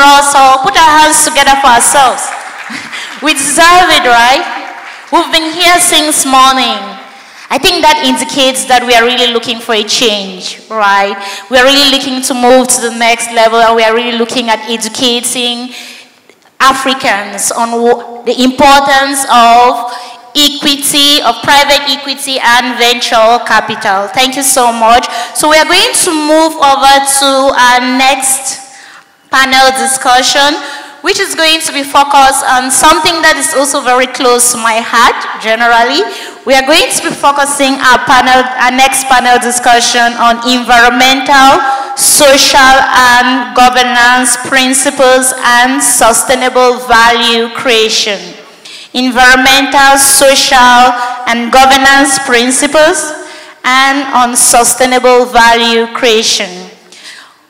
us all. Put our hands together for ourselves. We deserve it, right? We've been here since morning. I think that indicates that we are really looking for a change, right? We are really looking to move to the next level, and we are really looking at educating Africans on the importance of equity, of private equity and venture capital. Thank you so much. So we are going to move over to our next panel discussion, which is going to be focused on something that is also very close to my heart, generally. We are going to be focusing our next panel discussion on environmental, social, and governance principles and sustainable value creation. Environmental, social, and governance principles, and on sustainable value creation.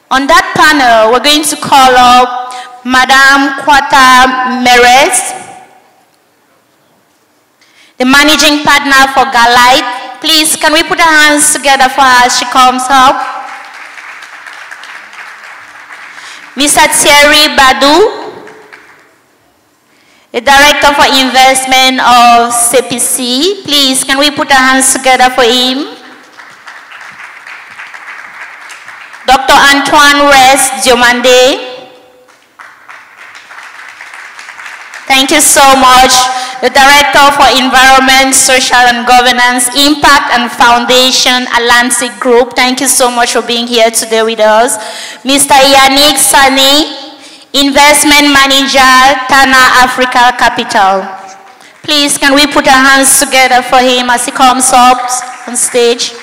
On that panel, we're going to call up Madame Kwata Meres, the managing partner for Galite. Please, can we put our hands together for her as she comes up? Mr. Thierry Badou, the Director for Investment of CPC. Please, can we put our hands together for him? Dr. Antoine Rest Diomande. Thank you so much. The Director for Environment, Social and Governance, Impact and Foundation, Atlantic Group. Thank you so much for being here today with us. Mr. Yannick Sani, Investment Manager, Tana Africa Capital. Please, can we put our hands together for him as he comes up on stage?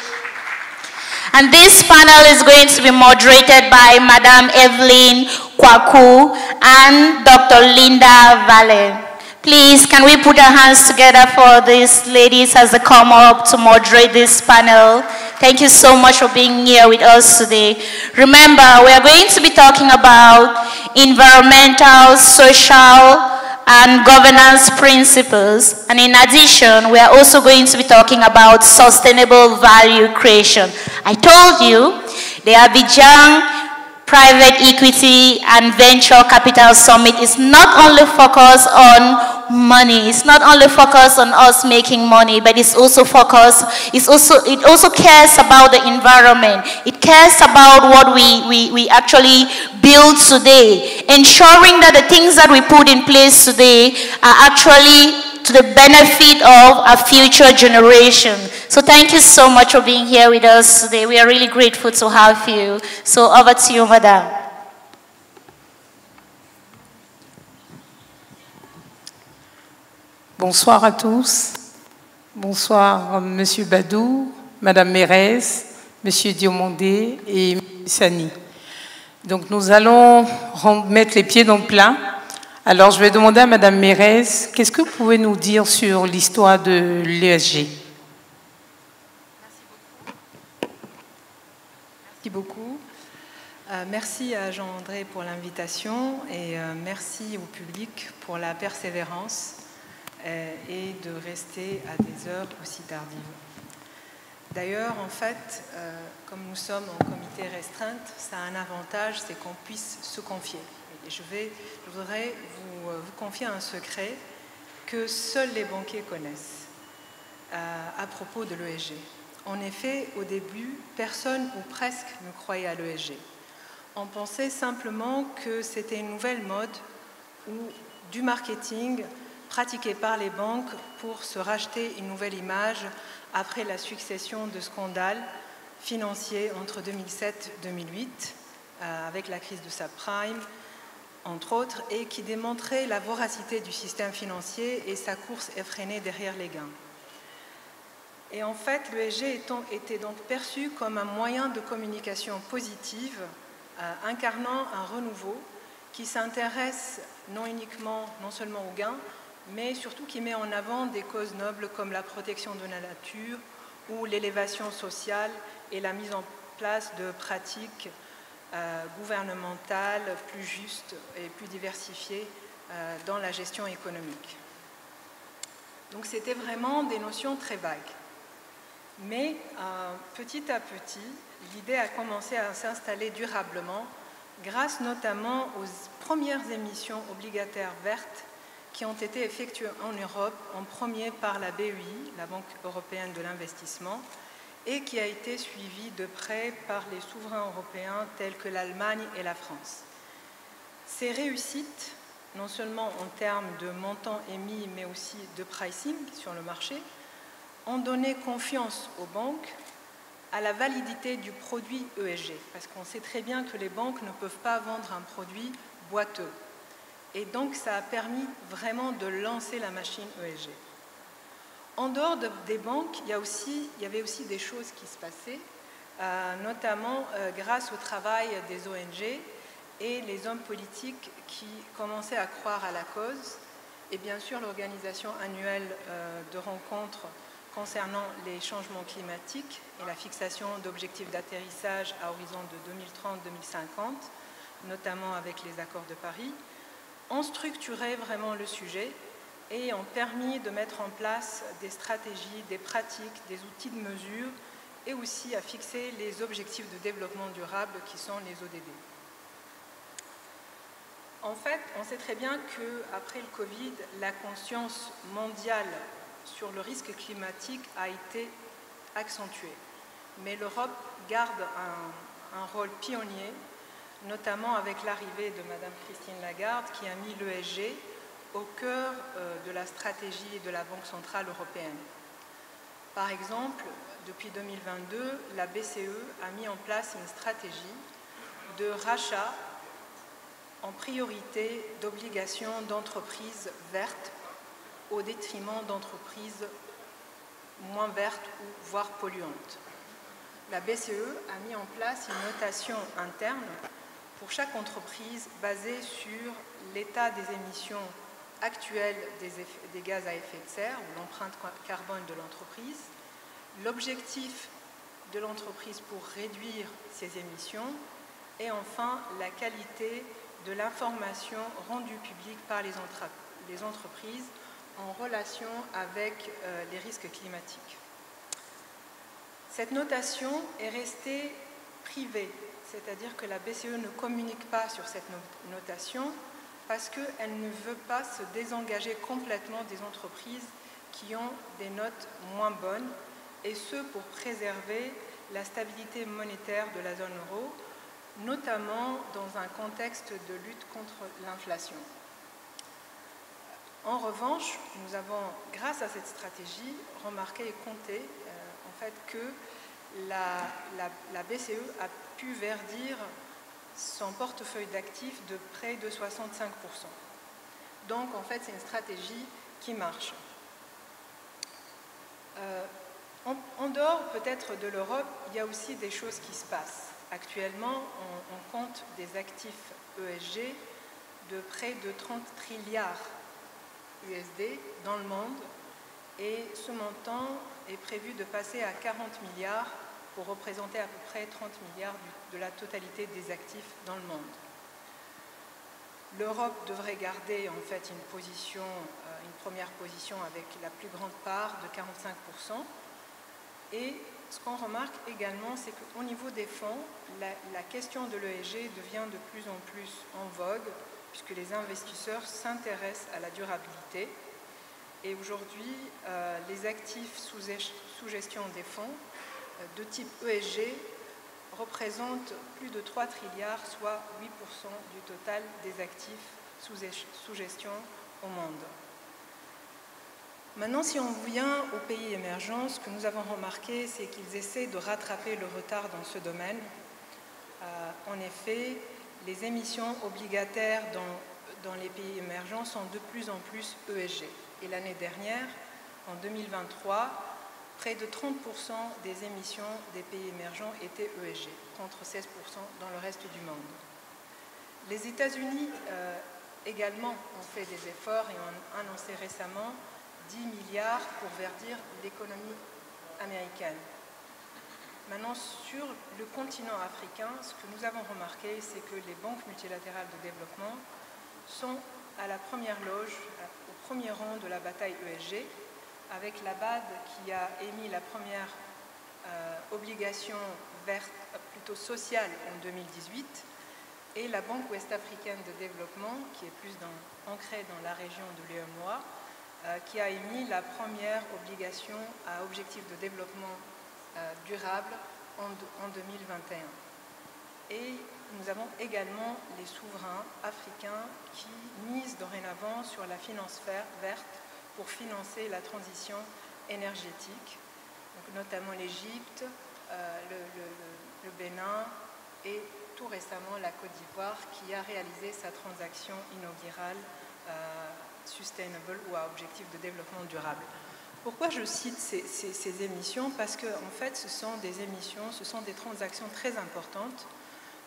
And this panel is going to be moderated by Madame Evelyn Kwaku and Dr. Linda Valle. Please, can we put our hands together for these ladies as they come up to moderate this panel? Thank you so much for being here with us today. Remember, we are going to be talking about environmental, social, and governance principles. And in addition, we are also going to be talking about sustainable value creation. I told you, the Abidjan Private Equity and Venture Capital Summit is not only focused on money, it's not only focused on us making money, but it's also focused, it also cares about the environment. It cares about what we actually build today, ensuring that the things that we put in place today are actually to the benefit of a future generation. So thank you so much for being here with us today. We are really grateful to have you. So over to you, Madame. Bonsoir à tous. Bonsoir Monsieur Badou, Madame Mérez, Monsieur Diomandé et Sani. Donc nous allons mettre les pieds dans le plat. Alors je vais demander à Madame Mérez, qu'est-ce que vous pouvez nous dire sur l'histoire de l'ESG? Merci beaucoup. Merci à Jean-André pour l'invitation et merci au public pour la persévérance et de rester à des heures aussi tardives. D'ailleurs, en fait, comme nous sommes en comité restreinte, ça a un avantage, c'est qu'on puisse se confier. Et je voudrais vous confier un secret que seuls les banquiers connaissent à propos de l'ESG. En effet, au début, personne ou presque ne croyait à l'ESG. On pensait simplement que c'était une nouvelle mode ou du marketing pratiqué par les banques pour se racheter une nouvelle image après la succession de scandales financiers entre 2007 et 2008, avec la crise de subprime, entre autres, et qui démontraient la voracité du système financier et sa course effrénée derrière les gains. Et en fait, l'ESG était donc perçu comme un moyen de communication positive, incarnant un renouveau qui s'intéresse non seulement aux gains, mais surtout qui met en avant des causes nobles comme la protection de la nature ou l'élévation sociale et la mise en place de pratiques gouvernementales plus justes et plus diversifiées dans la gestion économique. Donc c'était vraiment des notions très vagues. Mais petit à petit, l'idée a commencé à s'installer durablement grâce notamment aux premières émissions obligataires vertes qui ont été effectuées en Europe, en premier par la BEI, la Banque européenne de l'investissement, et qui a été suivie de près par les souverains européens tels que l'Allemagne et la France. Ces réussites, non seulement en termes de montants émis, mais aussi de pricing sur le marché, ont donné confiance aux banques à la validité du produit ESG, parce qu'on sait très bien que les banques ne peuvent pas vendre un produit boiteux. Et donc, ça a permis vraiment de lancer la machine ESG. En dehors des banques, il y avait aussi des choses qui se passaient, notamment grâce au travail des ONG et les hommes politiques qui commençaient à croire à la cause, et bien sûr l'organisation annuelle de rencontres concernant les changements climatiques et la fixation d'objectifs d'atterrissage à horizon de 2030-2050, notamment avec les accords de Paris, ont structuré vraiment le sujet et ont permis de mettre en place des stratégies, des pratiques, des outils de mesure et aussi à fixer les objectifs de développement durable qui sont les ODD. En fait, on sait très bien qu'après le Covid, la conscience mondiale sur le risque climatique a été accentuée. Mais l'Europe garde un rôle pionnier, notamment avec l'arrivée de Madame Christine Lagarde, qui a mis l'ESG au cœur de la stratégie de la Banque centrale européenne. Par exemple, depuis 2022, la BCE a mis en place une stratégie de rachat en priorité d'obligations d'entreprises vertes au détriment d'entreprises moins vertes ou voire polluantes. La BCE a mis en place une notation interne pour chaque entreprise basée sur l'état des émissions actuelles des gaz à effet de serre ou l'empreinte carbone de l'entreprise, l'objectif de l'entreprise pour réduire ses émissions et enfin la qualité de l'information rendue publique par les entreprises en relation avec les risques climatiques. Cette notation est restée privée, c'est-à-dire que la BCE ne communique pas sur cette notation parce qu'elle ne veut pas se désengager complètement des entreprises qui ont des notes moins bonnes, et ce pour préserver la stabilité monétaire de la zone euro, notamment dans un contexte de lutte contre l'inflation. En revanche, nous avons, grâce à cette stratégie, remarqué et compté en fait que la BCE a pu verdir son portefeuille d'actifs de près de 65%. Donc, en fait, c'est une stratégie qui marche. En dehors peut-être de l'Europe, il y a aussi des choses qui se passent. Actuellement, on compte des actifs ESG de près de 30 trilliards USD dans le monde et ce montant est prévu de passer à 40 milliards pour représenter à peu près 30 milliards de la totalité des actifs dans le monde. L'Europe devrait garder en fait une première position avec la plus grande part de 45%. Et ce qu'on remarque également, c'est qu'au niveau des fonds, la question de l'ESG devient de plus en plus en vogue, puisque les investisseurs s'intéressent à la durabilité. Et aujourd'hui, les actifs sous gestion des fonds de type ESG représentent plus de 3 trilliards, soit 8% du total des actifs sous gestion au monde. Maintenant, si on vient aux pays émergents, ce que nous avons remarqué, c'est qu'ils essaient de rattraper le retard dans ce domaine. En effet, les émissions obligataires dans les pays émergents sont de plus en plus ESG. Et l'année dernière, en 2023, près de 30% des émissions des pays émergents étaient ESG, contre 16% dans le reste du monde. Les États-Unis également ont fait des efforts et ont annoncé récemment 10 milliards pour verdir l'économie américaine. Maintenant, sur le continent africain, ce que nous avons remarqué, c'est que les banques multilatérales de développement sont à la première loge, au premier rang de la bataille ESG, avec la BAD qui a émis la première obligation verte, plutôt sociale en 2018, et la Banque ouest-africaine de développement, qui est plus ancrée dans la région de l'UEMOA, qui a émis la première obligation à objectif de développement durable en 2021. Et nous avons également les souverains africains qui misent dorénavant sur la finance verte pour financer la transition énergétique, donc notamment l'Égypte, le Bénin et tout récemment la Côte d'Ivoire qui a réalisé sa transaction inaugurale Sustainable ou à objectif de développement durable. Pourquoi je cite ces émissions? Parce que en fait, ce sont des émissions, ce sont des transactions très importantes.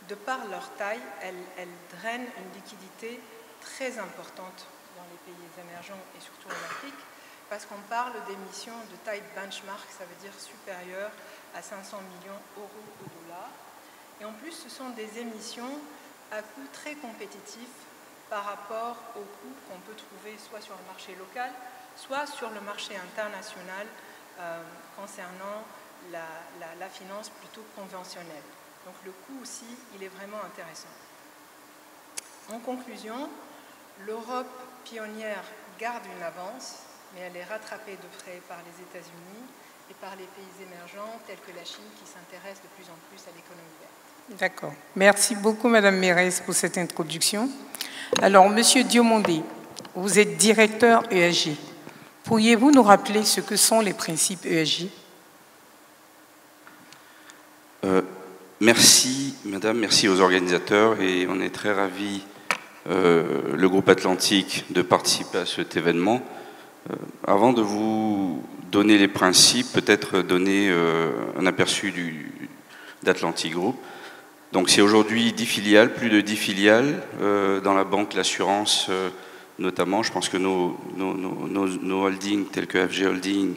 De par leur taille, elles drainent une liquidité très importante dans les pays émergents et surtout en Afrique, parce qu'on parle d'émissions de taille benchmark, ça veut dire supérieure à 500 millions d'euros au dollar. Et en plus, ce sont des émissions à coût très compétitif par rapport aux coûts qu'on peut trouver soit sur le marché local, soit sur le marché international concernant la finance plutôt conventionnelle. Donc le coût aussi, il est vraiment intéressant. En conclusion, l'Europe pionnière garde une avance, mais elle est rattrapée de près par les États-Unis et par les pays émergents tels que la Chine qui s'intéresse de plus en plus à l'économie verte. D'accord. Merci beaucoup, Madame Mérès, pour cette introduction. Alors, Monsieur Diomondé, vous êtes directeur ESG. Pourriez-vous nous rappeler ce que sont les principes ESG? Merci, Madame, merci aux organisateurs et on est très ravis, le groupe Atlantique, de participer à cet événement. Avant de vous donner les principes, peut-être donner un aperçu d'Atlantic Group. Donc c'est aujourd'hui 10 filiales, plus de 10 filiales dans la banque, l'assurance notamment. Je pense que nos holdings tels que FG Holding,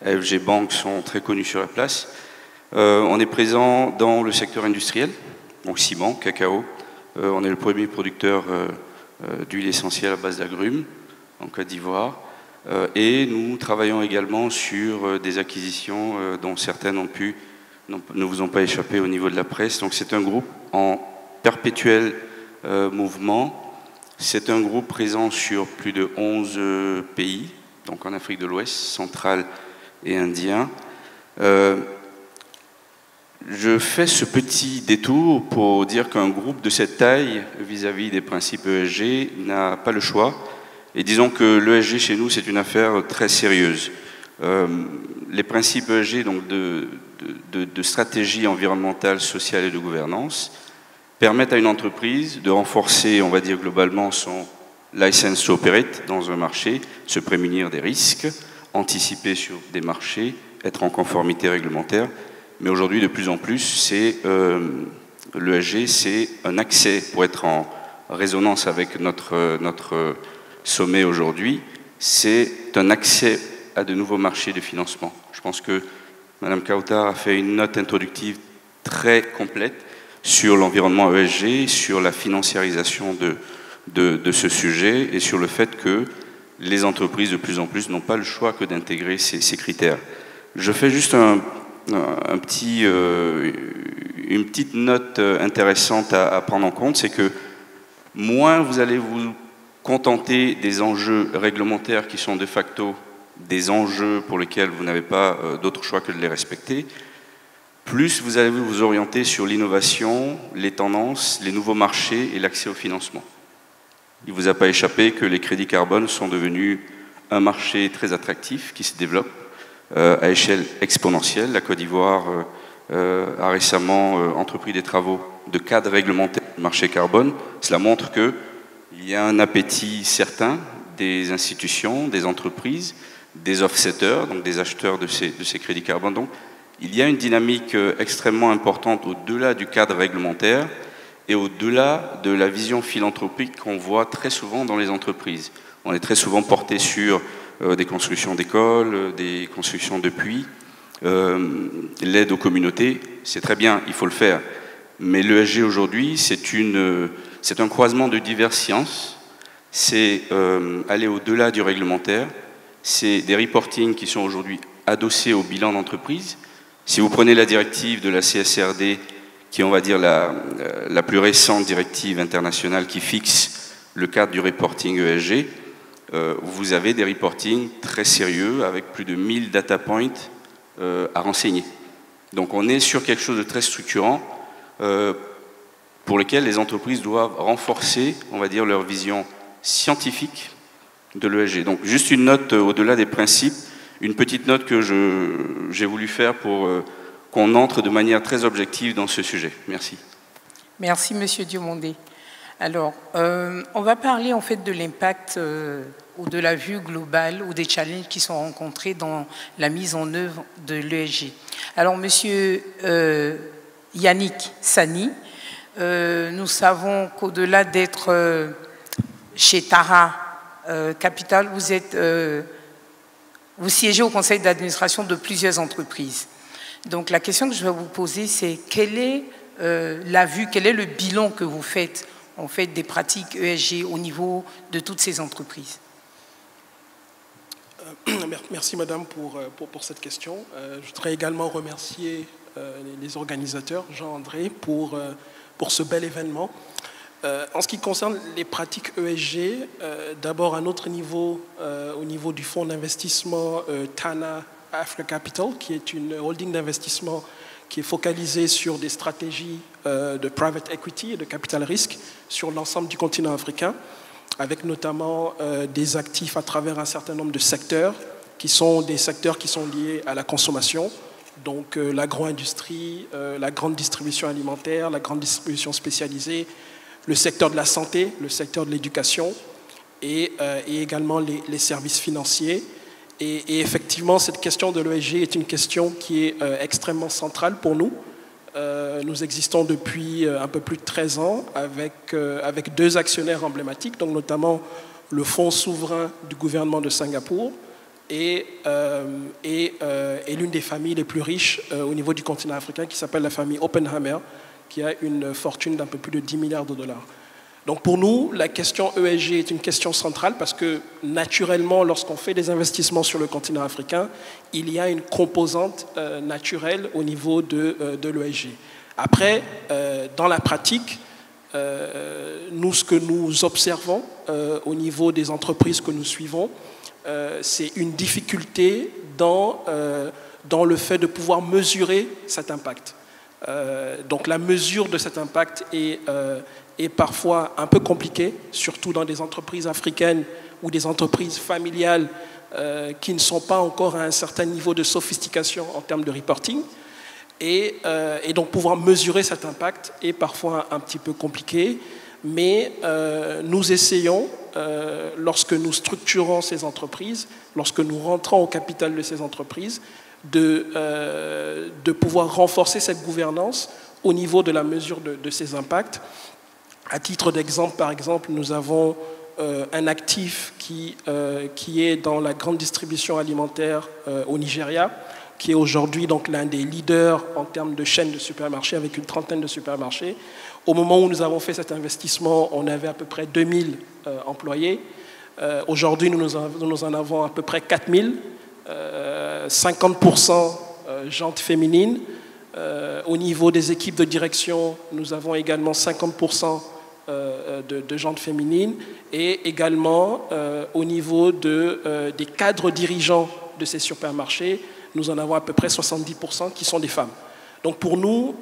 FG Bank sont très connus sur la place. On est présent dans le secteur industriel, donc ciment, cacao. On est le premier producteur d'huile essentielle à base d'agrumes en Côte d'Ivoire. Et nous travaillons également sur des acquisitions dont certaines ne vous ont pas échappé au niveau de la presse. Donc c'est un groupe en perpétuel mouvement. C'est un groupe présent sur plus de 11 pays, donc en Afrique de l'Ouest, centrale et indien. Je fais ce petit détour pour dire qu'un groupe de cette taille, vis-à-vis des principes ESG, n'a pas le choix. Et disons que l'ESG chez nous, c'est une affaire très sérieuse. Les principes ESG, donc de stratégie environnementale, sociale et de gouvernance, permettent à une entreprise de renforcer, on va dire globalement, son license to operate dans un marché, se prémunir des risques, anticiper sur des marchés, être en conformité réglementaire. Mais aujourd'hui, de plus en plus, l'ESG, c'est un accès, pour être en résonance avec notre sommet aujourd'hui, c'est un accès à de nouveaux marchés de financement. Je pense que Mme Kautar a fait une note introductive très complète sur l'environnement ESG, sur la financiarisation de ce sujet et sur le fait que les entreprises, de plus en plus, n'ont pas le choix que d'intégrer ces critères. Je fais juste une petite note intéressante à prendre en compte, c'est que moins vous allez vous contenter des enjeux réglementaires qui sont de facto des enjeux pour lesquels vous n'avez pas d'autre choix que de les respecter, plus vous allez vous orienter sur l'innovation, les tendances, les nouveaux marchés et l'accès au financement. Il ne vous a pas échappé que les crédits carbone sont devenus un marché très attractif qui se développe à échelle exponentielle. La Côte d'Ivoire a récemment entrepris des travaux de cadre réglementaire du marché carbone. Cela montre qu'il y a un appétit certain des institutions, des entreprises, des offsetters, donc des acheteurs de ces crédits carbone. Donc, il y a une dynamique extrêmement importante au-delà du cadre réglementaire et au-delà de la vision philanthropique qu'on voit très souvent dans les entreprises. On est très souvent porté sur des constructions d'écoles, des constructions de puits, l'aide aux communautés, c'est très bien, il faut le faire. Mais l'ESG aujourd'hui, c'est un croisement de diverses sciences, c'est aller au-delà du réglementaire, c'est des reportings qui sont aujourd'hui adossés au bilan d'entreprise. Si vous prenez la directive de la CSRD qui est, on va dire, la plus récente directive internationale qui fixe le cadre du reporting ESG, vous avez des reportings très sérieux avec plus de 1000 data points à renseigner. Donc on est sur quelque chose de très structurant pour lequel les entreprises doivent renforcer, on va dire, leur vision scientifique de l'ESG. Donc juste une note au-delà des principes, une petite note que j'ai voulu faire pour qu'on entre de manière très objective dans ce sujet. Merci. Merci, Monsieur Diomandé. Alors, on va parler en fait de l'impact ou de la vue globale ou des challenges qui sont rencontrés dans la mise en œuvre de l'ESG. Alors, Monsieur Yannick Sani, nous savons qu'au-delà d'être chez Tara Capital, vous siégez au conseil d'administration de plusieurs entreprises. Donc, la question que je vais vous poser, c'est quelle est la vue, quel est le bilan que vous faites en fait des pratiques ESG au niveau de toutes ces entreprises? Merci Madame pour cette question. Je voudrais également remercier les organisateurs, Jean-André, pour ce bel événement. En ce qui concerne les pratiques ESG, d'abord à notre niveau, au niveau du fonds d'investissement Tana Africa Capital, qui est une holding d'investissement qui est focalisée sur des stratégies de private equity et de capital risque sur l'ensemble du continent africain, avec notamment des actifs à travers un certain nombre de secteurs, qui sont des secteurs qui sont liés à la consommation, donc l'agro-industrie, la grande distribution alimentaire, la grande distribution spécialisée, le secteur de la santé, le secteur de l'éducation et également les services financiers. Et effectivement, cette question de l'ESG est une question qui est extrêmement centrale pour nous. Nous existons depuis un peu plus de 13 ans avec deux actionnaires emblématiques, donc notamment le fonds souverain du gouvernement de Singapour et l'une des familles les plus riches au niveau du continent africain qui s'appelle la famille Oppenheimer, qui a une fortune d'un peu plus de 10 milliards de dollars. Donc pour nous, la question ESG est une question centrale parce que naturellement, lorsqu'on fait des investissements sur le continent africain, il y a une composante naturelle au niveau de l'ESG. Après, dans la pratique, nous, ce que nous observons au niveau des entreprises que nous suivons, c'est une difficulté dans le fait de pouvoir mesurer cet impact. Donc la mesure de cet impact est parfois un peu compliquée, surtout dans des entreprises africaines ou des entreprises familiales qui ne sont pas encore à un certain niveau de sophistication en termes de reporting. Et donc pouvoir mesurer cet impact est parfois un petit peu compliqué, mais nous essayons, lorsque nous structurons ces entreprises, lorsque nous rentrons au capital de ces entreprises, de pouvoir renforcer cette gouvernance au niveau de la mesure de ces impacts. À titre d'exemple, par exemple, nous avons un actif qui est dans la grande distribution alimentaire au Nigeria, qui est aujourd'hui donc l'un des leaders en termes de chaînes de supermarchés, avec une trentaine de supermarchés. Au moment où nous avons fait cet investissement, on avait à peu près 2000 employés. Aujourd'hui, nous en avons à peu près 4000, 50% jantes féminines. Au niveau des équipes de direction, nous avons également 50% de jantes féminines et également au niveau des cadres dirigeants de ces supermarchés, nous en avons à peu près 70% qui sont des femmes. Donc pour nous,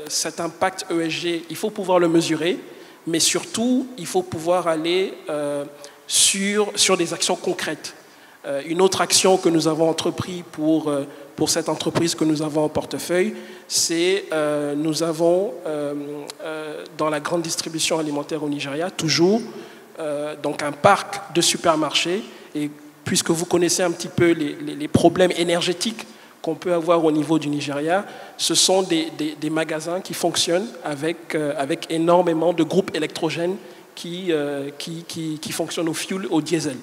cet impact ESG, il faut pouvoir le mesurer, mais surtout, il faut pouvoir aller sur des actions concrètes. Une autre action que nous avons entreprise pour cette entreprise que nous avons en portefeuille, c'est nous avons dans la grande distribution alimentaire au Nigeria, toujours donc un parc de supermarchés, et puisque vous connaissez un petit peu les problèmes énergétiques qu'on peut avoir au niveau du Nigeria, ce sont des magasins qui fonctionnent avec énormément de groupes électrogènes qui fonctionnent au fuel, au diesel,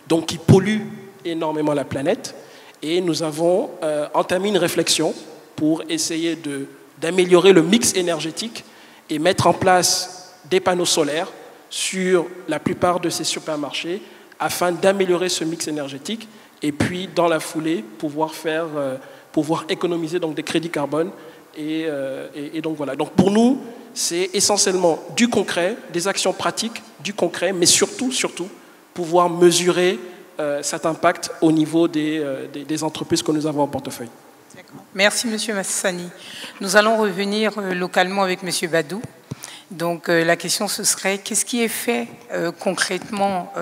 donc qui polluent énormément la planète. Et nous avons entamé une réflexion pour essayer d'améliorer le mix énergétique et mettre en place des panneaux solaires sur la plupart de ces supermarchés afin d'améliorer ce mix énergétique et puis dans la foulée pouvoir économiser donc des crédits carbone Et donc voilà. Donc pour nous, c'est essentiellement du concret, des actions pratiques, du concret, mais surtout pouvoir mesurer cet impact au niveau des entreprises que nous avons en portefeuille. Merci M. Massani. Nous allons revenir localement avec M. Badou. Donc la question ce serait, qu'est-ce qui est fait concrètement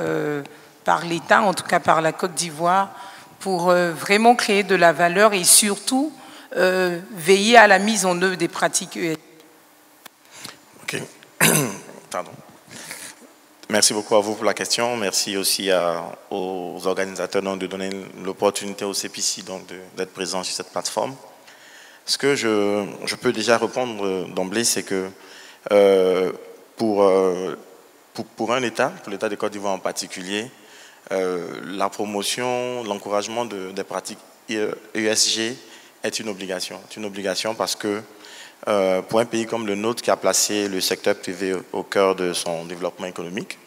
par l'État, en tout cas par la Côte d'Ivoire, pour vraiment créer de la valeur et surtout veiller à la mise en œuvre des pratiques ESG? Ok. Pardon. Merci beaucoup à vous pour la question. Merci aussi aux organisateurs de donner l'opportunité au CPC d'être présent sur cette plateforme. Ce que je peux déjà répondre d'emblée, c'est que pour un État, pour l'État de Côte d'Ivoire en particulier, la promotion, l'encouragement des pratiques ESG est une obligation. C'est une obligation parce que pour un pays comme le nôtre qui a placé le secteur privé au cœur de son développement économique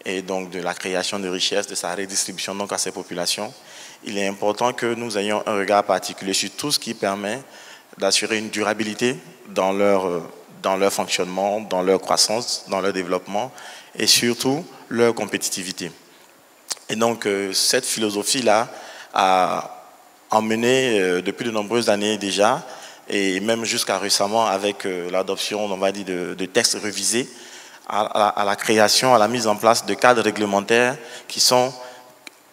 et donc de la création de richesses, de sa redistribution donc à ses populations, il est important que nous ayons un regard particulier sur tout ce qui permet d'assurer une durabilité dans leur fonctionnement, dans leur croissance, dans leur développement et surtout leur compétitivité. Et donc cette philosophie-là a emmené depuis de nombreuses années déjà, et même jusqu'à récemment avec l'adoption, on va dire, de textes révisés, à la création, à la mise en place de cadres réglementaires qui sont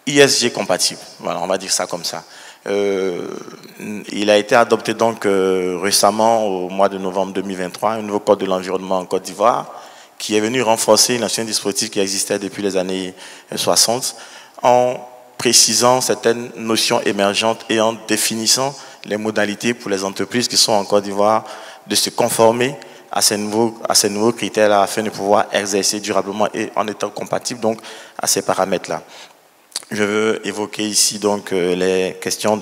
ESG compatibles. Voilà, on va dire ça comme ça. Il a été adopté donc récemment, au mois de novembre 2023, un nouveau code de l'environnement en Côte d'Ivoire qui est venu renforcer l'ancien dispositif qui existait depuis les années 60 en précisant certaines notions émergentes et en définissant les modalités pour les entreprises qui sont en Côte d'Ivoire de se conformer à ces nouveaux critères-là afin de pouvoir exercer durablement et en étant compatible donc à ces paramètres-là. Je veux évoquer ici donc les questions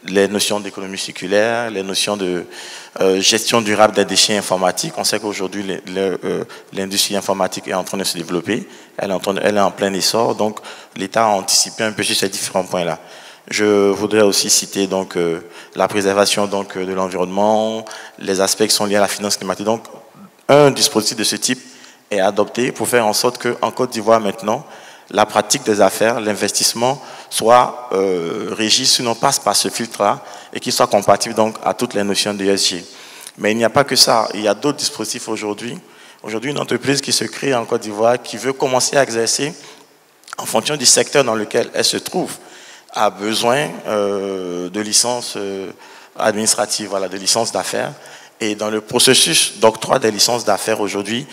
les notions d'économie circulaire, les notions de gestion durable des déchets informatiques. On sait qu'aujourd'hui l'industrie informatique est en train de se développer, elle est en plein essor, donc l'État a anticipé un peu sur ces différents points-là. Je voudrais aussi citer donc la préservation donc de l'environnement, les aspects qui sont liés à la finance climatique. Donc un dispositif de ce type est adopté pour faire en sorte qu'en Côte d'Ivoire maintenant, la pratique des affaires, l'investissement soit régi, sinon passe par ce filtre-là et qu'il soit compatible donc à toutes les notions de ESG. Mais il n'y a pas que ça, il y a d'autres dispositifs aujourd'hui. Aujourd'hui, une entreprise qui se crée en Côte d'Ivoire, qui veut commencer à exercer en fonction du secteur dans lequel elle se trouve, a besoin de licences administratives, voilà, de licences d'affaires. Et dans le processus d'octroi des licences d'affaires aujourd'hui,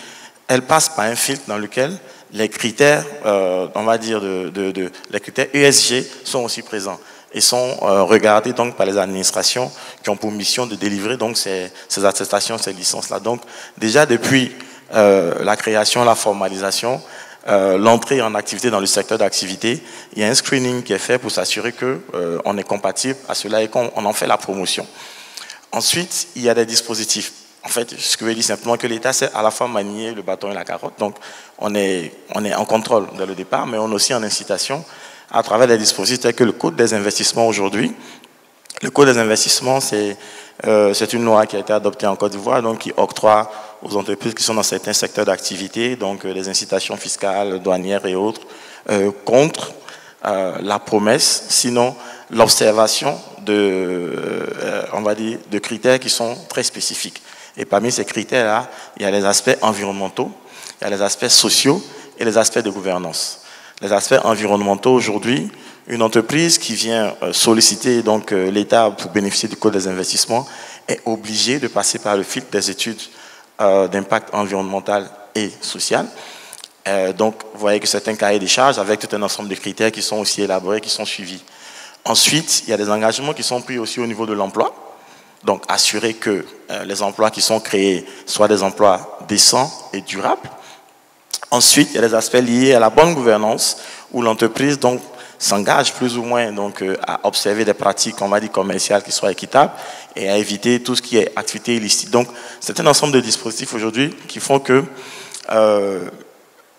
elle passe par un filtre dans lequel les critères, on va dire, les critères ESG sont aussi présents et sont regardés donc par les administrations qui ont pour mission de délivrer donc ces attestations, ces licences-là. Donc déjà depuis la création, la formalisation, l'entrée en activité dans le secteur d'activité, il y a un screening qui est fait pour s'assurer qu'on est compatible à cela et qu'on en fait la promotion. Ensuite, il y a des dispositifs. En fait, ce que je veux dire simplement que l'État sait à la fois manier le bâton et la carotte. Donc, on est en contrôle dès le départ, mais on est aussi en incitation à travers des dispositifs tels que le Code des investissements aujourd'hui. Le Code des investissements, c'est une loi qui a été adoptée en Côte d'Ivoire, donc qui octroie aux entreprises qui sont dans certains secteurs d'activité, donc des incitations fiscales, douanières et autres, contre la promesse, sinon l'observation on va dire, de critères qui sont très spécifiques. Et parmi ces critères-là, il y a les aspects environnementaux, il y a les aspects sociaux et les aspects de gouvernance. Les aspects environnementaux, aujourd'hui, une entreprise qui vient solliciter donc l'État pour bénéficier du Code des investissements est obligée de passer par le filtre des études d'impact environnemental et social. Donc, vous voyez que c'est un cahier des charges avec tout un ensemble de critères qui sont aussi élaborés, qui sont suivis. Ensuite, il y a des engagements qui sont pris aussi au niveau de l'emploi. Donc, assurer que les emplois qui sont créés soient des emplois décents et durables. Ensuite, il y a des aspects liés à la bonne gouvernance où l'entreprise donc s'engage plus ou moins donc à observer des pratiques, on va dire, commerciales qui soient équitables et à éviter tout ce qui est activité illicite. Donc, c'est un ensemble de dispositifs aujourd'hui qui font que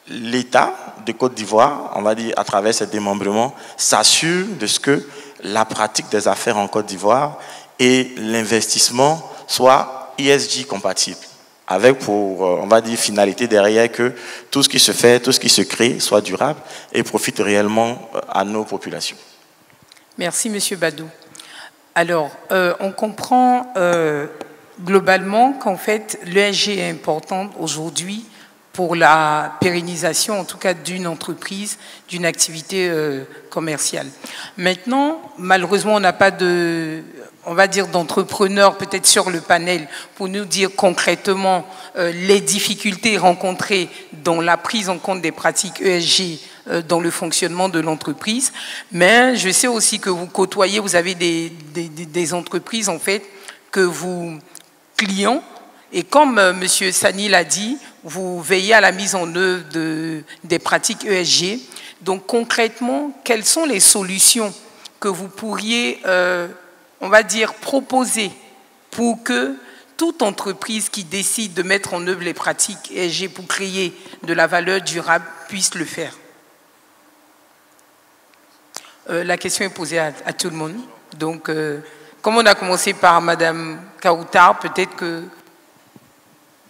l'État de Côte d'Ivoire, on va dire à travers ces démembrements, s'assure de ce que la pratique des affaires en Côte d'Ivoire et l'investissement soit ESG compatible, avec pour, on va dire, finalité derrière que tout ce qui se fait, tout ce qui se crée soit durable et profite réellement à nos populations. Merci, Monsieur Badou. Alors, on comprend globalement qu'en fait, l'ESG est importante aujourd'hui pour la pérennisation, en tout cas, d'une entreprise, d'une activité commerciale. Maintenant, malheureusement, on n'a pas de, on va dire, d'entrepreneurs peut-être sur le panel pour nous dire concrètement les difficultés rencontrées dans la prise en compte des pratiques ESG dans le fonctionnement de l'entreprise. Mais je sais aussi que vous côtoyez, vous avez des entreprises, en fait, que vous clients, et comme M. Sani l'a dit, vous veillez à la mise en œuvre des pratiques ESG. Donc concrètement, quelles sont les solutions que vous pourriez, on va dire, proposer pour que toute entreprise qui décide de mettre en œuvre les pratiques ESG pour créer de la valeur durable puisse le faire? La question est posée à tout le monde. Donc, comme on a commencé par Mme Kaoutar, peut-être que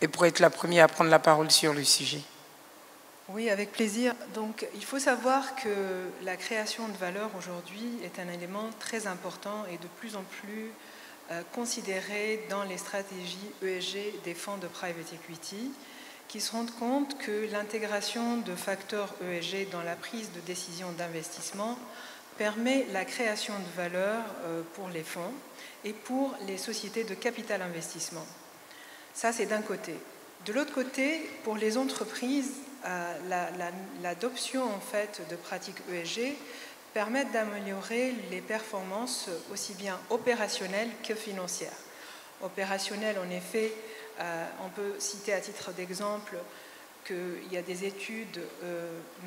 et pour être la première à prendre la parole sur le sujet. Oui, avec plaisir. Donc, il faut savoir que la création de valeur aujourd'hui est un élément très important et de plus en plus considéré dans les stratégies ESG des fonds de private equity, qui se rendent compte que l'intégration de facteurs ESG dans la prise de décision d'investissement permet la création de valeur pour les fonds et pour les sociétés de capital investissement. Ça, c'est d'un côté. De l'autre côté, pour les entreprises, l'adoption en fait, de pratiques ESG permet d'améliorer les performances aussi bien opérationnelles que financières. Opérationnelles, en effet, on peut citer à titre d'exemple qu'il y a des études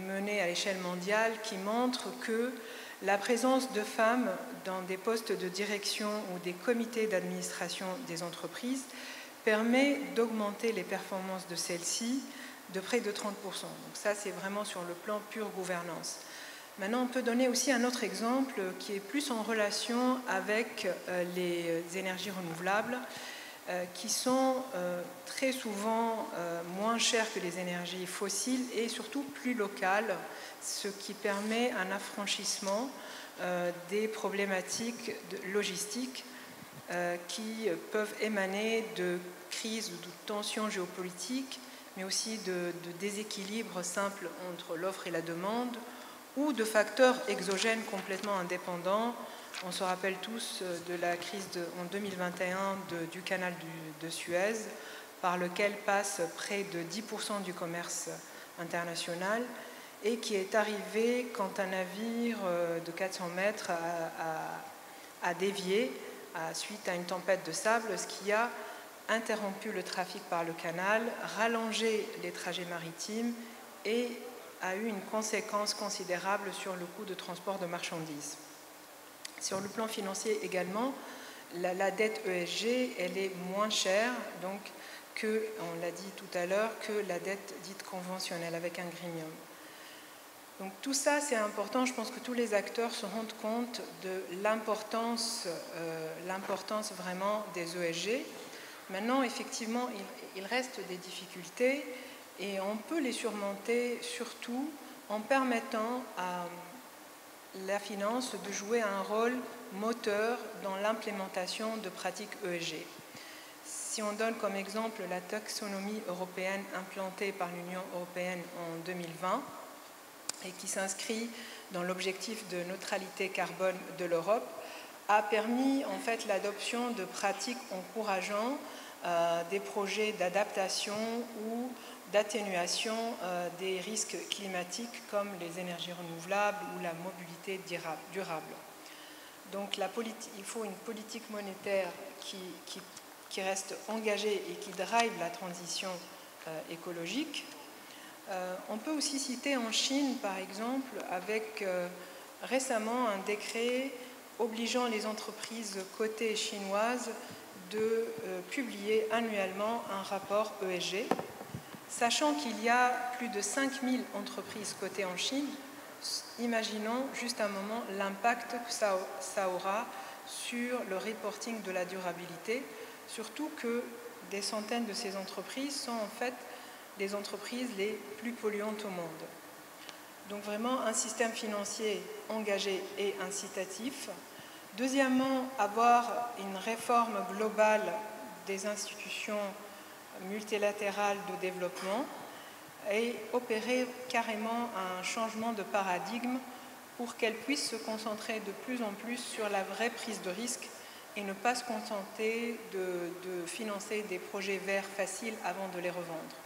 menées à l'échelle mondiale qui montrent que la présence de femmes dans des postes de direction ou des comités d'administration des entreprises permet d'augmenter les performances de celles-ci de près de 30%. Donc ça, c'est vraiment sur le plan pure gouvernance. Maintenant, on peut donner aussi un autre exemple qui est plus en relation avec les énergies renouvelables qui sont très souvent moins chères que les énergies fossiles et surtout plus locales, ce qui permet un affranchissement des problématiques logistiques qui peuvent émaner de crises ou de tensions géopolitiques, mais aussi de déséquilibres simples entre l'offre et la demande, ou de facteurs exogènes complètement indépendants. On se rappelle tous de la crise en 2021 du canal de Suez, par lequel passe près de 10% du commerce international, et qui est arrivé quand un navire de 400 mètres a dévié suite à une tempête de sable, ce qui a interrompu le trafic par le canal, rallongé les trajets maritimes et a eu une conséquence considérable sur le coût de transport de marchandises. Sur le plan financier également, la dette ESG, elle est moins chère, donc, que, on l'a dit tout à l'heure, que la dette dite conventionnelle avec un greenium. Donc tout ça, c'est important. Je pense que tous les acteurs se rendent compte de l'importance vraiment des ESG. Maintenant, effectivement, il reste des difficultés et on peut les surmonter surtout en permettant à la finance de jouer un rôle moteur dans l'implémentation de pratiques ESG. Si on donne comme exemple la taxonomie européenne implantée par l'Union européenne en 2020, et qui s'inscrit dans l'objectif de neutralité carbone de l'Europe, a permis en fait l'adoption de pratiques encourageant des projets d'adaptation ou d'atténuation des risques climatiques comme les énergies renouvelables ou la mobilité durable. Donc il faut une politique monétaire qui reste engagée et qui drive la transition écologique. On peut aussi citer en Chine, par exemple, avec récemment un décret obligeant les entreprises cotées chinoises de publier annuellement un rapport ESG, sachant qu'il y a plus de 5000 entreprises cotées en Chine. Imaginons juste un moment l'impact que ça aura sur le reporting de la durabilité. surtout que des centaines de ces entreprises sont en fait les entreprises les plus polluantes au monde. Donc vraiment un système financier engagé et incitatif. Deuxièmement, avoir une réforme globale des institutions multilatérales de développement et opérer carrément un changement de paradigme pour qu'elles puissent se concentrer de plus en plus sur la vraie prise de risque et ne pas se contenter de financer des projets verts faciles avant de les revendre.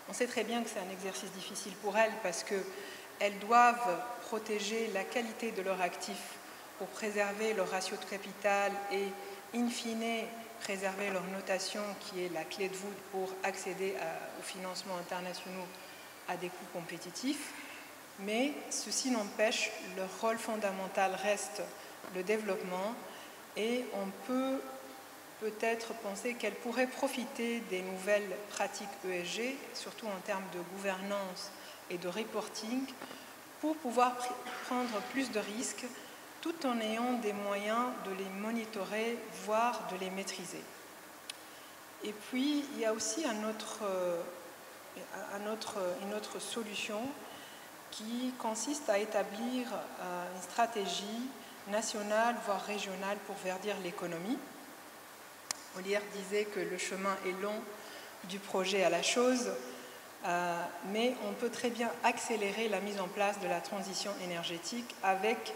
On sait très bien que c'est un exercice difficile pour elles parce qu'elles doivent protéger la qualité de leurs actifs pour préserver leur ratio de capital et, in fine, préserver leur notation qui est la clé de voûte pour accéder aux financements internationaux à des coûts compétitifs. Mais ceci n'empêche, leur rôle fondamental reste le développement et on peut peut-être penser qu'elles pourraient profiter des nouvelles pratiques ESG, surtout en termes de gouvernance et de reporting, pour pouvoir prendre plus de risques tout en ayant des moyens de les monitorer, voire de les maîtriser. Et puis, il y a aussi une autre solution qui consiste à établir une stratégie nationale, voire régionale, pour verdir l'économie. Molière disait que le chemin est long du projet à la chose, mais on peut très bien accélérer la mise en place de la transition énergétique avec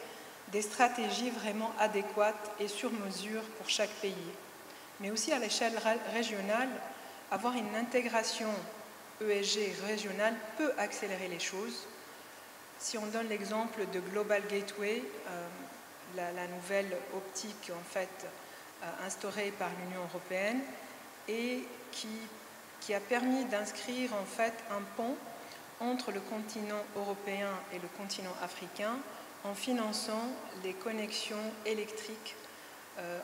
des stratégies vraiment adéquates et sur mesure pour chaque pays. Mais aussi à l'échelle régionale, avoir une intégration ESG régionale peut accélérer les choses. Si on donne l'exemple de Global Gateway, la nouvelle optique en fait instaurée par l'Union européenne et qui a permis d'inscrire en fait un pont entre le continent européen et le continent africain en finançant les connexions électriques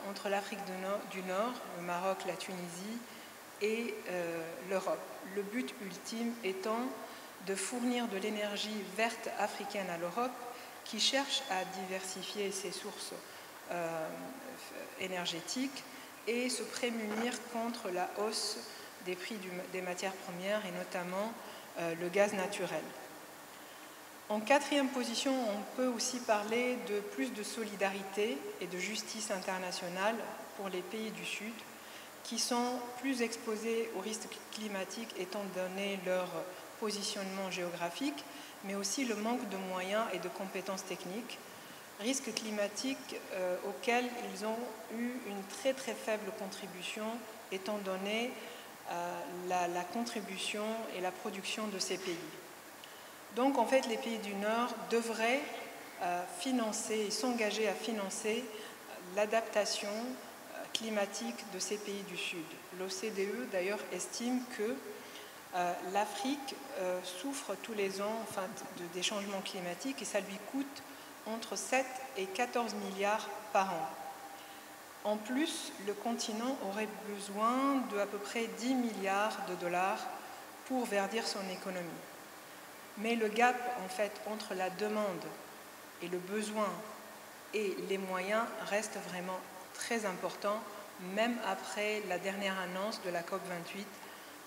entre l'Afrique du Nord, le Maroc, la Tunisie et l'Europe. Le but ultime étant de fournir de l'énergie verte africaine à l'Europe qui cherche à diversifier ses sources énergétiques et se prémunir contre la hausse des prix des matières premières et notamment le gaz naturel. En quatrième position, on peut aussi parler de plus de solidarité et de justice internationale pour les pays du Sud qui sont plus exposés aux risques climatiques étant donné leur positionnement géographique, mais aussi le manque de moyens et de compétences techniques, risques climatiques auxquels ils ont eu une très très faible contribution étant donné la contribution et la production de ces pays. Donc en fait les pays du Nord devraient financer et s'engager à financer l'adaptation climatique de ces pays du Sud. L'OCDE d'ailleurs estime que l'Afrique souffre tous les ans des changements climatiques et ça lui coûte entre 7 et 14 milliards par an. En plus, le continent aurait besoin de à peu près 10 milliards de dollars pour verdir son économie. Mais le gap en fait entre la demande et le besoin et les moyens reste vraiment très important, même après la dernière annonce de la COP28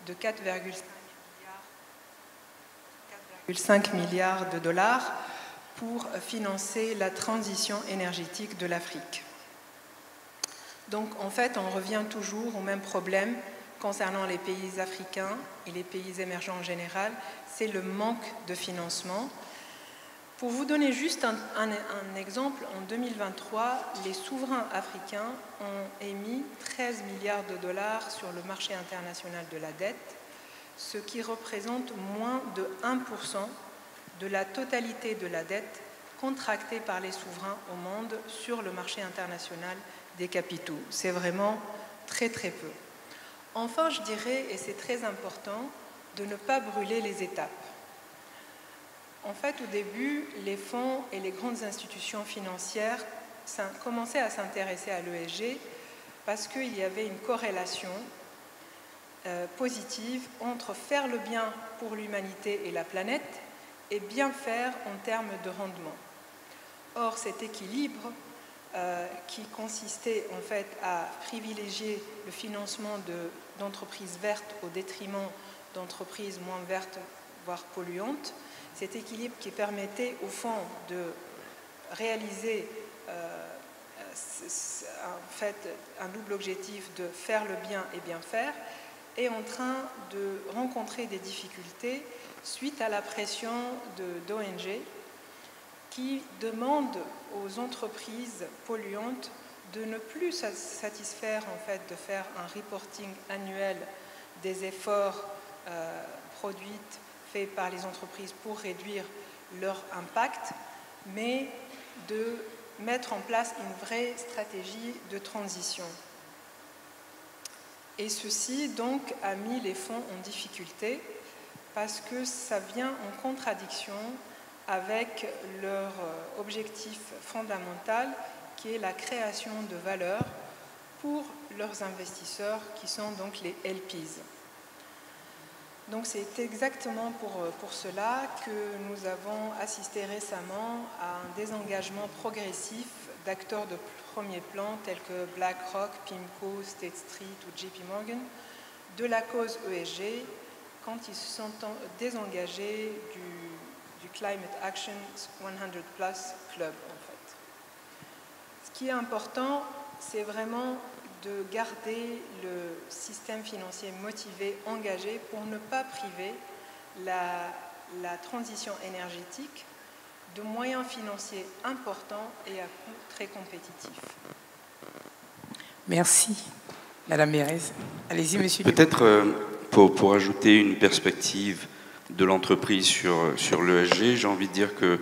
de 4,5 milliards de dollars pour financer la transition énergétique de l'Afrique. Donc en fait, on revient toujours au même problème concernant les pays africains et les pays émergents en général, c'est le manque de financement. Pour vous donner juste un exemple, en 2023, les souverains africains ont émis 13 milliards de dollars sur le marché international de la dette, ce qui représente moins de 1% de la totalité de la dette contractée par les souverains au monde sur le marché international des capitaux. C'est vraiment très très peu. Enfin, je dirais, et c'est très important, de ne pas brûler les étapes. En fait, au début, les fonds et les grandes institutions financières commençaient à s'intéresser à l'ESG parce qu'il y avait une corrélation positive entre faire le bien pour l'humanité et la planète et bien faire en termes de rendement. Or, cet équilibre qui consistait en fait à privilégier le financement d'entreprises vertes au détriment d'entreprises moins vertes, voire polluantes. Cet équilibre qui permettait au fond de réaliser en fait un double objectif de faire le bien et bien faire, est en train de rencontrer des difficultés suite à la pression d'ONG qui demandent aux entreprises polluantes de ne plus satisfaire en fait de faire un reporting annuel des efforts produits faits par les entreprises pour réduire leur impact, mais de mettre en place une vraie stratégie de transition. Et ceci donc a mis les fonds en difficulté parce que ça vient en contradiction avec leur objectif fondamental qui est la création de valeur pour leurs investisseurs qui sont donc les LPs. Donc c'est exactement pour cela que nous avons assisté récemment à un désengagement progressif d'acteurs de premier plan tels que BlackRock, PIMCO, State Street ou JP Morgan de la cause ESG quand ils se sont désengagés du Climate Action 100 Plus Club en fait. Ce qui est important, c'est vraiment de garder le système financier motivé, engagé pour ne pas priver la transition énergétique de moyens financiers importants et à coût très compétitif. Merci. Madame Mérez. Allez-y, monsieur. Peut-être pour ajouter une perspective de l'entreprise sur l'ESG, j'ai envie de dire que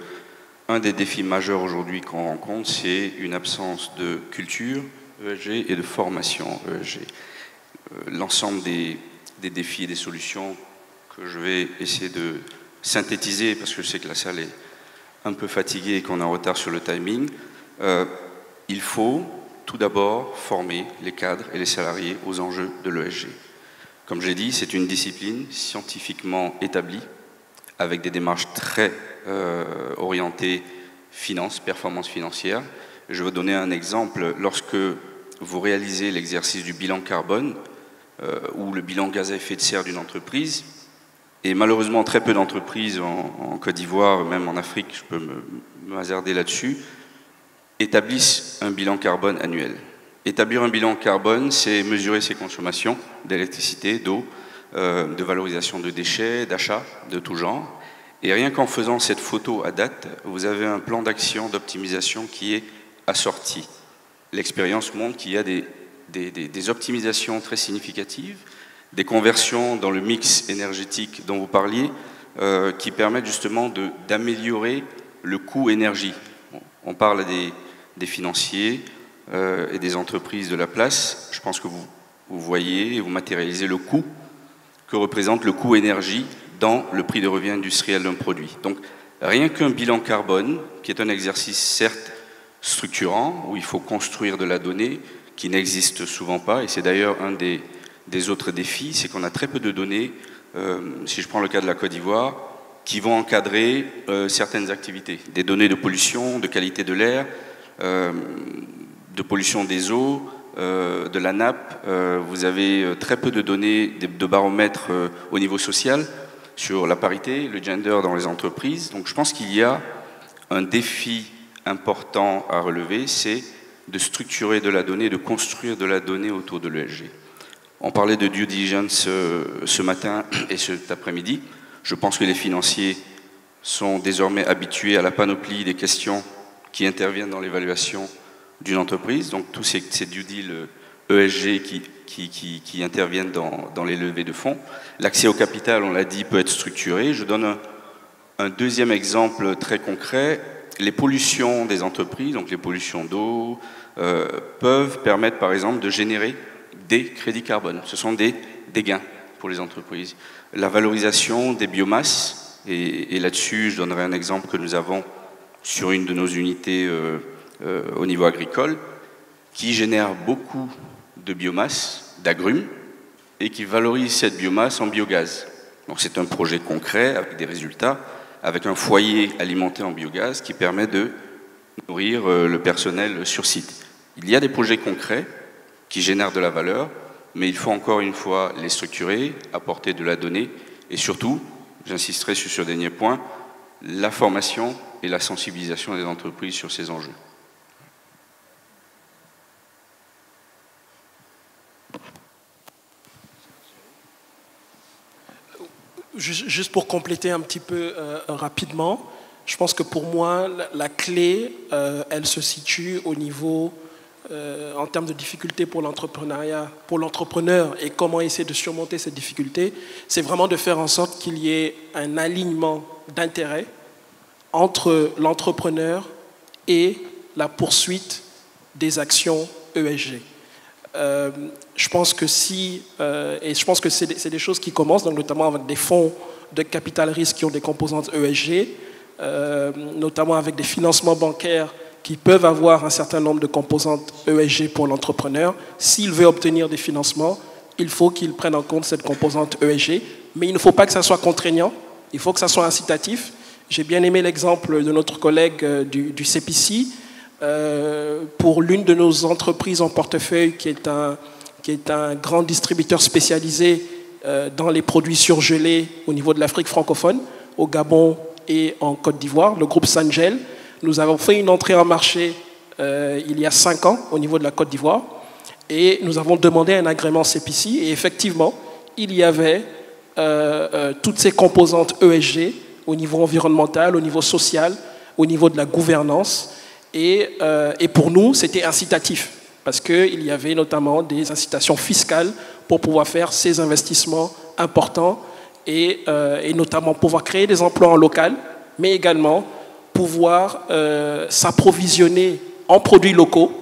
un des défis majeurs aujourd'hui qu'on rencontre, c'est une absence de culture ESG et de formation ESG. L'ensemble des défis et des solutions que je vais essayer de synthétiser, parce que je sais que la salle est un peu fatiguée et qu'on est en retard sur le timing, il faut tout d'abord former les cadres et les salariés aux enjeux de l'ESG. Comme j'ai dit, c'est une discipline scientifiquement établie, avec des démarches très orientées finance, performance financière. Je vais donner un exemple. Lorsque vous réalisez l'exercice du bilan carbone ou le bilan gaz à effet de serre d'une entreprise, et malheureusement très peu d'entreprises en Côte d'Ivoire, même en Afrique, je peux me hasarder là-dessus, établissent un bilan carbone annuel. Établir un bilan carbone, c'est mesurer ses consommations d'électricité, d'eau, de valorisation de déchets, d'achats de tout genre. Et rien qu'en faisant cette photo à date, vous avez un plan d'action d'optimisation qui est assorti. L'expérience montre qu'il y a des optimisations très significatives, des conversions dans le mix énergétique dont vous parliez, qui permettent justement d'améliorer le coût énergie. Bon, on parle des financiers et des entreprises de la place. Je pense que vous voyez et vous matérialisez le coût que représente le coût énergie dans le prix de revient industriel d'un produit. Donc, rien qu'un bilan carbone, qui est un exercice certes structurant, où il faut construire de la donnée, qui n'existe souvent pas, et c'est d'ailleurs un des autres défis, c'est qu'on a très peu de données, si je prends le cas de la Côte d'Ivoire, qui vont encadrer certaines activités, des données de pollution, de qualité de l'air, de pollution des eaux, de la nappe. Vous avez très peu de données de baromètres au niveau social sur la parité, le gender dans les entreprises. Donc je pense qu'il y a un défi important à relever, c'est de structurer de la donnée, de construire de la donnée autour de l'ESG. On parlait de due diligence ce matin et cet après-midi. Je pense que les financiers sont désormais habitués à la panoplie des questions qui interviennent dans l'évaluation d'une entreprise, donc tous ces due deals ESG qui interviennent dans les levées de fonds. L'accès au capital, on l'a dit, peut être structuré. Je donne un deuxième exemple très concret. Les pollutions des entreprises, donc les pollutions d'eau, peuvent permettre par exemple de générer des crédits carbone. Ce sont des gains pour les entreprises. La valorisation des biomasses, et là-dessus je donnerai un exemple que nous avons sur une de nos unités au niveau agricole, qui génère beaucoup de biomasse, d'agrumes, et qui valorise cette biomasse en biogaz. Donc c'est un projet concret avec des résultats, avec un foyer alimenté en biogaz qui permet de nourrir le personnel sur site. Il y a des projets concrets qui génèrent de la valeur, mais il faut encore une fois les structurer, apporter de la donnée et surtout, j'insisterai sur ce dernier point, la formation et la sensibilisation des entreprises sur ces enjeux. Juste pour compléter un petit peu rapidement, je pense que pour moi, la clé, elle se situe au niveau, en termes de difficultés pour l'entrepreneuriat, pour l'entrepreneur et comment essayer de surmonter cette difficulté, c'est vraiment de faire en sorte qu'il y ait un alignement d'intérêts entre l'entrepreneur et la poursuite des actions ESG. Je pense que et je pense que c'est des choses qui commencent, donc notamment avec des fonds de capital risque qui ont des composantes ESG, notamment avec des financements bancaires qui peuvent avoir un certain nombre de composantes ESG pour l'entrepreneur. S'il veut obtenir des financements, il faut qu'il prenne en compte cette composante ESG, mais il ne faut pas que ça soit contraignant, il faut que ça soit incitatif. J'ai bien aimé l'exemple de notre collègue du CPC, pour l'une de nos entreprises en portefeuille qui est un grand distributeur spécialisé dans les produits surgelés au niveau de l'Afrique francophone, au Gabon et en Côte d'Ivoire, le groupe Sangel. Nous avons fait une entrée en marché il y a 5 ans au niveau de la Côte d'Ivoire et nous avons demandé un agrément CPC et effectivement, il y avait toutes ces composantes ESG au niveau environnemental, au niveau social, au niveau de la gouvernance. Et pour nous, c'était incitatif, parce qu'il y avait notamment des incitations fiscales pour pouvoir faire ces investissements importants et notamment pouvoir créer des emplois en local, mais également pouvoir s'approvisionner en produits locaux,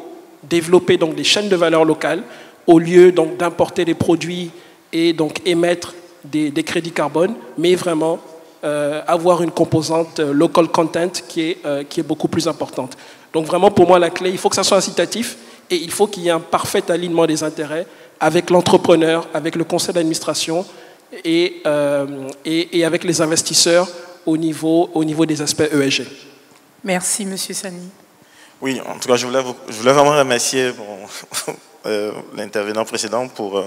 développer donc des chaînes de valeur locales, au lieu donc d'importer des produits et donc émettre des crédits carbone, mais vraiment avoir une composante local content qui est beaucoup plus importante. Donc vraiment, pour moi, la clé, il faut que ça soit incitatif et il faut qu'il y ait un parfait alignement des intérêts avec l'entrepreneur, avec le conseil d'administration et avec les investisseurs au niveau des aspects ESG. Merci, Monsieur Sani. Oui, en tout cas, je voulais vraiment remercier l'intervenant précédent pour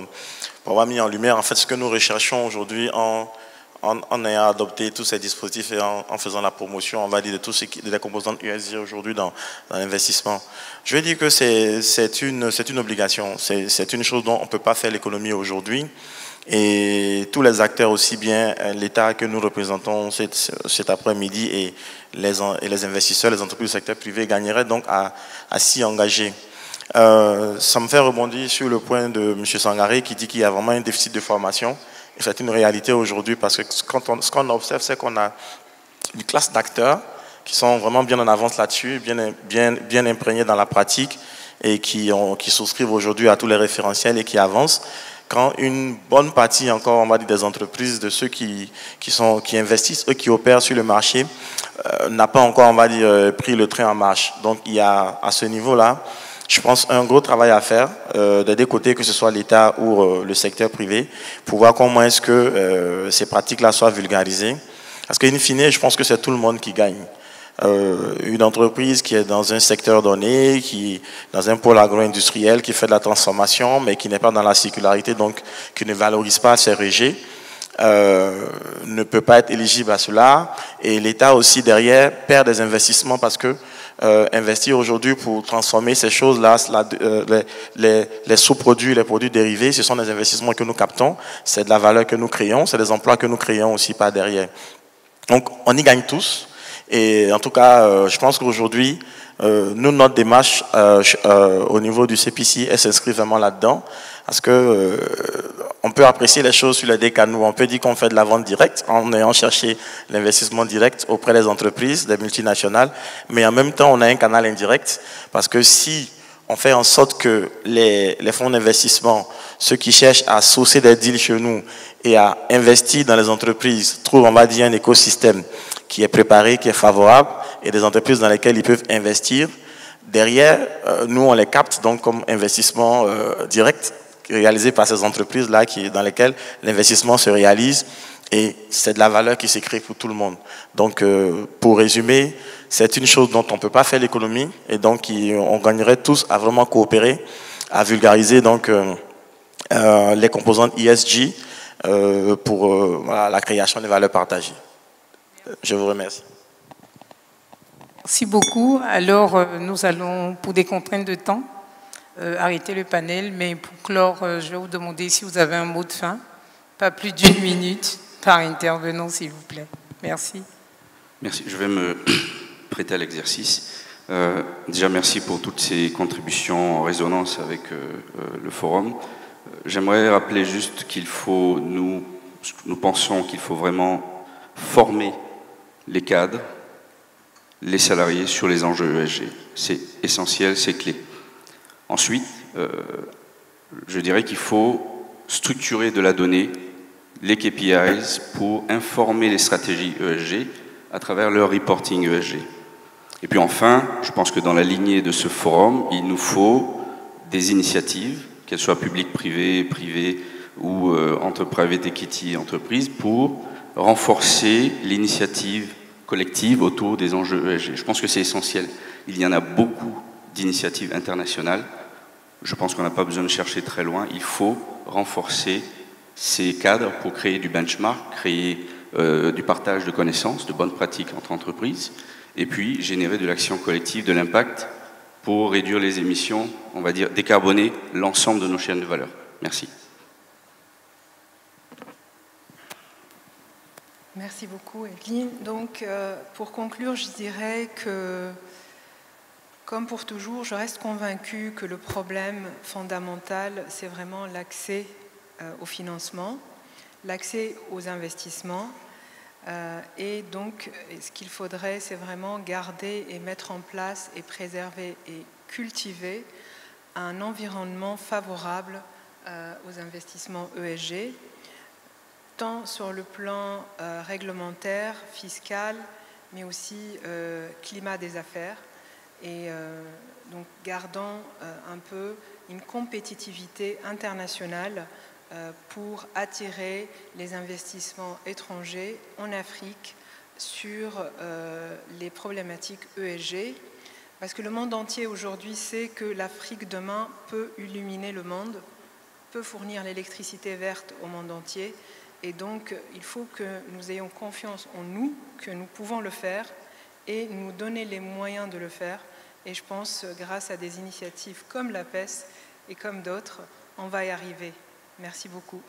avoir mis en lumière en fait ce que nous recherchons aujourd'hui en ayant adopté tous ces dispositifs et en faisant la promotion, on va dire, de tout ce qui de la composante ESG aujourd'hui dans l'investissement. Je vais dire que c'est une obligation, c'est une chose dont on ne peut pas faire l'économie aujourd'hui. Et tous les acteurs, aussi bien l'État que nous représentons cet après-midi et les investisseurs, les entreprises du secteur privé gagneraient donc à s'y engager. Ça me fait rebondir sur le point de M. Sangaré qui dit qu'il y a vraiment un déficit de formation. Et c'est une réalité aujourd'hui parce que ce qu'on observe, c'est qu'on a une classe d'acteurs qui sont vraiment bien en avance là-dessus, bien imprégnés dans la pratique et qui souscrivent aujourd'hui à tous les référentiels et qui avancent. Quand une bonne partie encore, on va dire, des entreprises, de ceux qui investissent, eux qui opèrent sur le marché, n'a pas encore, on va dire, pris le train en marche. Donc il y a à ce niveau-là, je pense, un gros travail à faire des deux côtés, que ce soit l'État ou le secteur privé, pour voir comment est-ce que ces pratiques-là soient vulgarisées. Parce qu'in fine, je pense que c'est tout le monde qui gagne. Une entreprise qui est dans un secteur donné, dans un pôle agro-industriel, qui fait de la transformation, mais qui n'est pas dans la circularité, donc qui ne valorise pas ses rejets, ne peut pas être éligible à cela. Et l'État aussi, derrière, perd des investissements parce que investir aujourd'hui pour transformer ces choses-là, les sous-produits, les produits dérivés, ce sont des investissements que nous captons, c'est de la valeur que nous créons, c'est des emplois que nous créons aussi par derrière. Donc, on y gagne tous. Et en tout cas, je pense qu'aujourd'hui, nous, notre démarche au niveau du CPC, elle s'inscrit vraiment là-dedans. Parce que on peut apprécier les choses sur les deux canaux. On peut dire qu'on fait de la vente directe en ayant cherché l'investissement direct auprès des entreprises, des multinationales. Mais en même temps, on a un canal indirect. Parce que si on fait en sorte que les fonds d'investissement, ceux qui cherchent à sourcer des deals chez nous et à investir dans les entreprises, trouvent, on va dire, un écosystème qui est préparé, qui est favorable, et des entreprises dans lesquelles ils peuvent investir. Derrière, nous, on les capte donc comme investissement direct réalisé par ces entreprises-là dans lesquelles l'investissement se réalise. et c'est de la valeur qui s'est créée pour tout le monde. Donc, pour résumer, c'est une chose dont on ne peut pas faire l'économie, et donc on gagnerait tous à vraiment coopérer, à vulgariser donc, les composantes ESG pour voilà, la création des valeurs partagées. Je vous remercie. Merci beaucoup. Alors, nous allons, pour des contraintes de temps, arrêter le panel, mais pour clore, je vais vous demander si vous avez un mot de fin, pas plus d'1 minute par intervenant, s'il vous plaît. Merci. Merci. Je vais me prêter à l'exercice. Déjà, merci pour toutes ces contributions en résonance avec le forum. J'aimerais rappeler juste qu'il faut, nous pensons qu'il faut vraiment former les cadres, les salariés sur les enjeux ESG. C'est essentiel, c'est clé. Ensuite, je dirais qu'il faut structurer de la donnée, les KPIs, pour informer les stratégies ESG à travers leur reporting ESG. Et puis enfin, je pense que dans la lignée de ce forum, il nous faut des initiatives, qu'elles soient publiques, privées ou entre private equity et entreprises, pour renforcer l'initiative collective autour des enjeux ESG. Je pense que c'est essentiel. Il y en a beaucoup d'initiatives internationales. Je pense qu'on n'a pas besoin de chercher très loin. Il faut renforcer ces cadres pour créer du benchmark, créer du partage de connaissances, de bonnes pratiques entre entreprises, et puis générer de l'action collective, de l'impact pour réduire les émissions, on va dire décarboner l'ensemble de nos chaînes de valeur. Merci. Merci beaucoup, Evelyne. Donc, pour conclure, je dirais que, comme pour toujours, je reste convaincue que le problème fondamental, c'est vraiment l'accès au financement, l'accès aux investissements. Et donc, ce qu'il faudrait, c'est vraiment garder et mettre en place et préserver et cultiver un environnement favorable aux investissements ESG, tant sur le plan réglementaire, fiscal, mais aussi climat des affaires. Et donc gardant un peu une compétitivité internationale pour attirer les investissements étrangers en Afrique sur les problématiques ESG. Parce que le monde entier aujourd'hui sait que l'Afrique demain peut illuminer le monde, peut fournir l'électricité verte au monde entier. Et donc, il faut que nous ayons confiance en nous, que nous pouvons le faire et nous donner les moyens de le faire. Et je pense, grâce à des initiatives comme la PES et comme d'autres, on va y arriver. Merci beaucoup.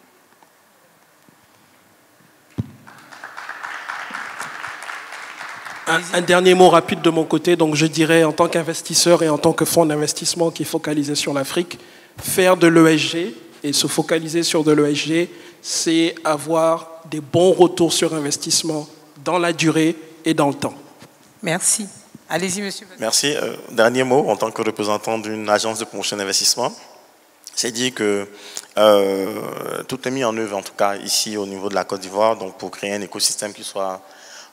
Un dernier mot rapide de mon côté. Donc, je dirais, en tant qu'investisseur et en tant que fonds d'investissement qui est focalisé sur l'Afrique, faire de l'ESG et se focaliser sur de l'ESG, c'est avoir des bons retours sur investissement dans la durée et dans le temps. Merci. Allez-y, monsieur. Merci. Dernier mot, en tant que représentant d'une agence de promotion d'investissement, c'est dit que tout est mis en œuvre, en tout cas ici au niveau de la Côte d'Ivoire, donc pour créer un écosystème qui soit,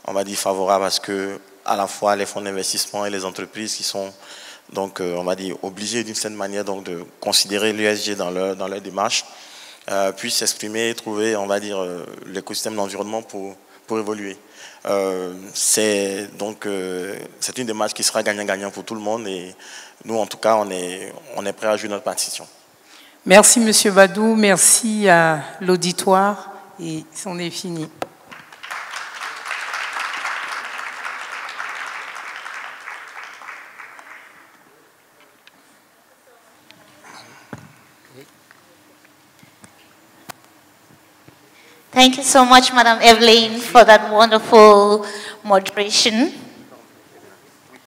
on va dire, favorable à ce que à la fois les fonds d'investissement et les entreprises qui sont donc, on va dire, obligés d'une certaine manière donc, de considérer l'ESG dans leur démarche, puissent s'exprimer et trouver, on va dire, l'écosystème de l'environnement pour évoluer. C'est une démarche qui sera gagnant-gagnant pour tout le monde et nous, en tout cas, on est prêts à jouer notre partition. Merci, monsieur Badou. Merci à l'auditoire et c'en est fini. Thank you so much, Madam Evelyn, for that wonderful moderation.